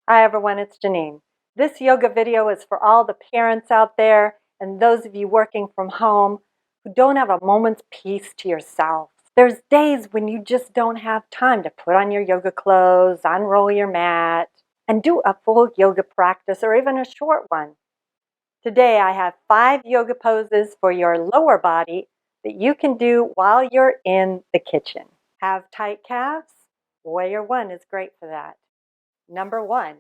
Hi everyone, it's Genene. This yoga video is for all the parents out there and those of you working from home who don't have a moment's peace to yourself. There's days when you just don't have time to put on your yoga clothes, unroll your mat, and do a full yoga practice or even a short one. Today I have 5 yoga poses for your lower body that you can do while you're in the kitchen. Have tight calves? Warrior 1 is great for that. Number 1.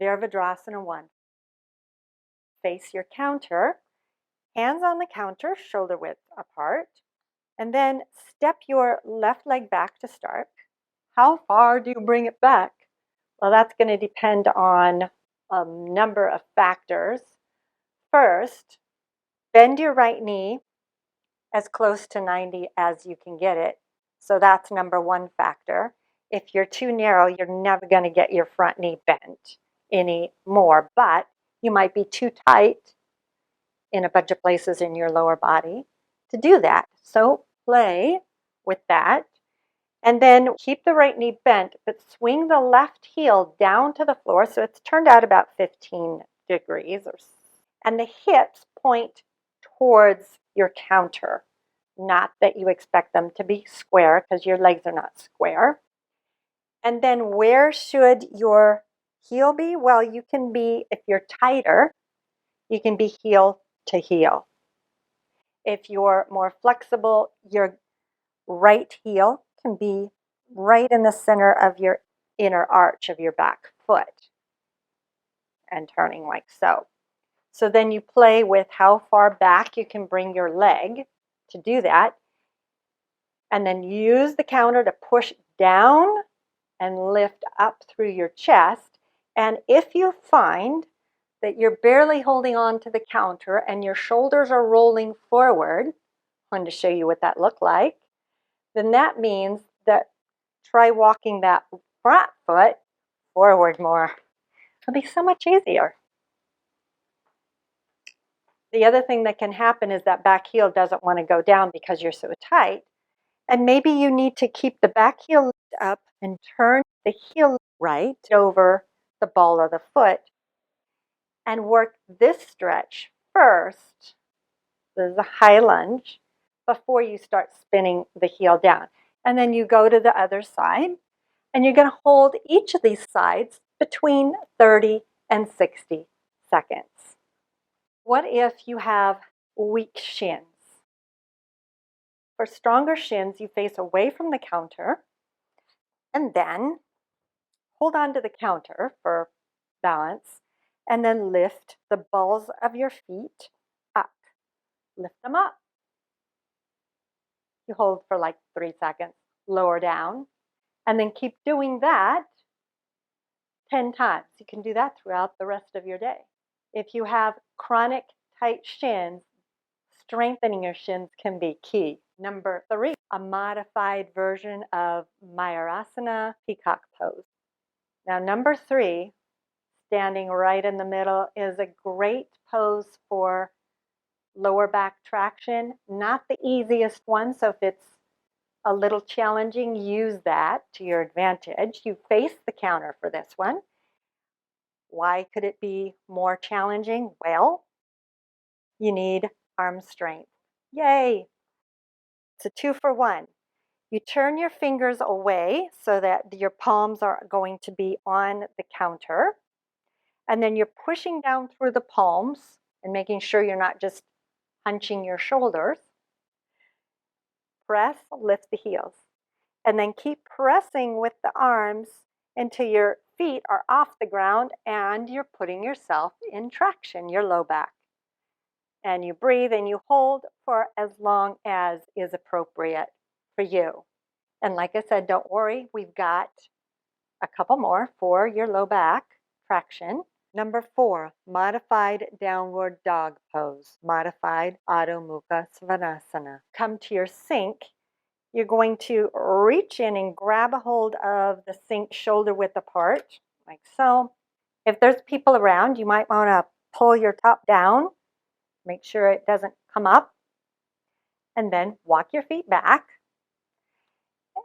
Virabhadrasana 1. Face your counter, hands on the counter, shoulder width apart, and then step your left leg back to start. How far do you bring it back? Well, that's going to depend on a number of factors. First, bend your right knee as close to 90 as you can get it. So that's number 1 factor. If you're too narrow, you're never going to get your front knee bent any more, but you might be too tight in a bunch of places in your lower body to do that. So play with that. And then keep the right knee bent, but swing the left heel down to the floor so it's turned out about 15 degrees. And the hips point towards your counter. Not that you expect them to be square because your legs are not square. And then where should your heel be? Well, you can be, if you're tighter, you can be heel to heel. If you're more flexible, your right heel can be right in the center of your inner arch of your back foot and turning like so. So then you play with how far back you can bring your leg to do that. And then use the counter to push down and lift up through your chest. And if you find that you're barely holding on to the counter and your shoulders are rolling forward, I wanted to show you what that looked like, then that means that try walking that front foot forward more. It'll be so much easier. The other thing that can happen is that back heel doesn't want to go down because you're so tight. And maybe you need to keep the back heel up and turn the heel right over the ball of the foot and work this stretch first. This is a high lunge before you start spinning the heel down. And then you go to the other side and you're going to hold each of these sides between 30 and 60 seconds. What if you have weak shins? For stronger shins, you face away from the counter and then hold on to the counter for balance and then lift the balls of your feet up. Lift them up. You hold for like 3 seconds, lower down, and then keep doing that 10 times. You can do that throughout the rest of your day. If you have chronic tight shins, strengthening your shins can be key. Number 3, a modified version of Mayurasana peacock pose. Now, number 3, standing right in the middle, is a great pose for lower back traction. Not the easiest one, so if it's a little challenging, use that to your advantage. You face the counter for this one. Why could it be more challenging? Well, you need arm strength. Yay! It's a 2 for 1. You turn your fingers away so that your palms are going to be on the counter. And then you're pushing down through the palms and making sure you're not just hunching your shoulders. Press, lift the heels. And then keep pressing with the arms until your feet are off the ground and you're putting yourself in traction, your low back. And you breathe and you hold for as long as is appropriate for you. And like I said, don't worry, we've got a couple more for your low back traction. Number 4, modified downward dog pose, modified Adho Mukha Svanasana. Come to your sink. You're going to reach in and grab a hold of the sink shoulder width apart, like so. If there's people around, you might want to pull your top down. Make sure it doesn't come up. And then walk your feet back.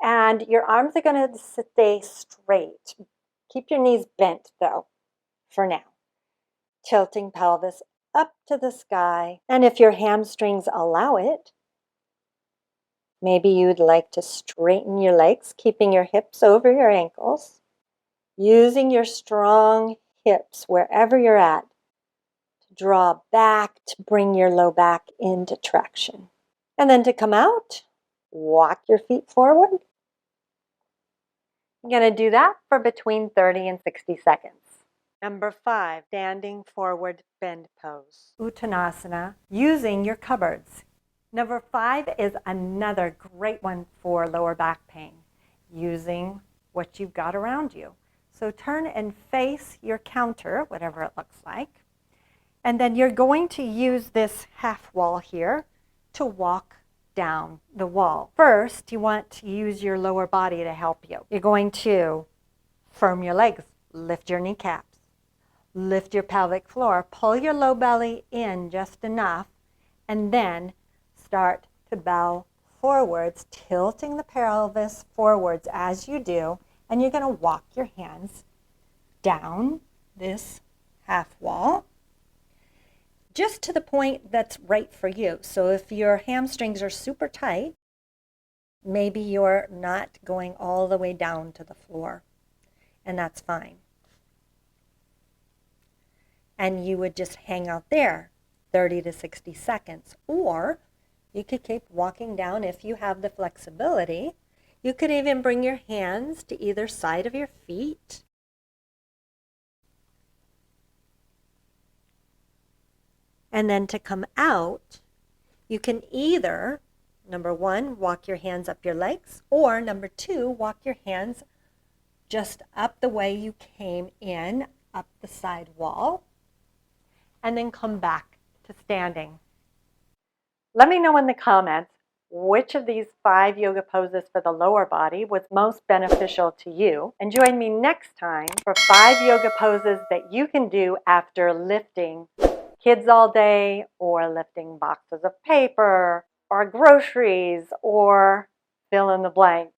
And your arms are going to stay straight. Keep your knees bent though, for now. Tilting pelvis up to the sky. And if your hamstrings allow it, maybe you'd like to straighten your legs, keeping your hips over your ankles, using your strong hips wherever you're at to draw back to bring your low back into traction. And then to come out, walk your feet forward. You're going to do that for between 30 and 60 seconds. Number 5, standing forward bend pose. Uttanasana, using your cupboards. Number 5 is another great one for lower back pain, using what you've got around you. So turn and face your counter, whatever it looks like. And then you're going to use this half wall here to walk down the wall. First, you want to use your lower body to help you. You're going to firm your legs, lift your kneecaps, lift your pelvic floor, pull your low belly in just enough, and then start to bow forwards, tilting the pelvis forwards as you do, and you're going to walk your hands down this half wall just to the point that's right for you. So if your hamstrings are super tight, maybe you're not going all the way down to the floor, and that's fine. And you would just hang out there 30 to 60 seconds. Or you could keep walking down if you have the flexibility. You could even bring your hands to either side of your feet. And then to come out, you can either, number 1, walk your hands up your legs, or number 2, walk your hands just up the way you came in, up the side wall, and then come back to standing. Let me know in the comments which of these 5 yoga poses for the lower body was most beneficial to you. And join me next time for 5 yoga poses that you can do after lifting kids all day, or lifting boxes of paper, or groceries, or fill in the blank.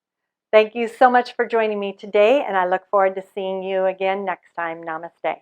Thank you so much for joining me today, and I look forward to seeing you again next time. Namaste.